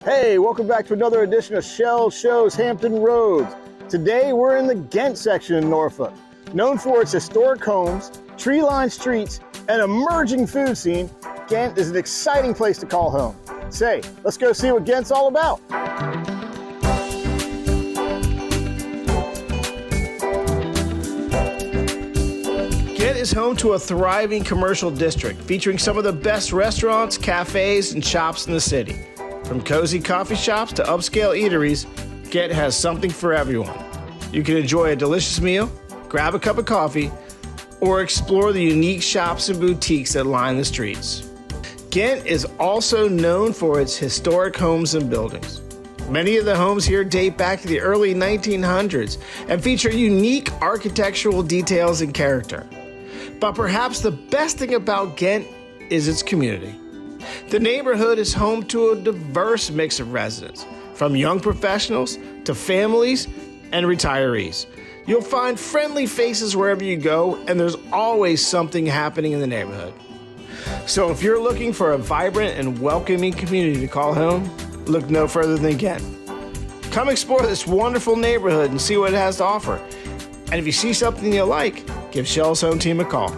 Hey, welcome back to another edition of Shel Shows Hampton Roads. Today we're in the Ghent section of Norfolk. Known for its historic homes, tree-lined streets, and emerging food scene, Ghent is an exciting place to call home. Say, let's go see what Ghent's all about. Ghent is home to a thriving commercial district featuring some of the best restaurants, cafes, and shops in the city. From cozy coffee shops to upscale eateries, Ghent has something for everyone. You can enjoy a delicious meal, grab a cup of coffee, or explore the unique shops and boutiques that line the streets. Ghent is also known for its historic homes and buildings. Many of the homes here date back to the early 1900s and feature unique architectural details and character. But perhaps the best thing about Ghent is its community. The neighborhood is home to a diverse mix of residents, from young professionals to families and retirees. You'll find friendly faces wherever you go, and there's always something happening in the neighborhood. So if you're looking for a vibrant and welcoming community to call home, look no further than Ghent. Come explore this wonderful neighborhood and see what it has to offer. And if you see something you like, give Shel's home team a call.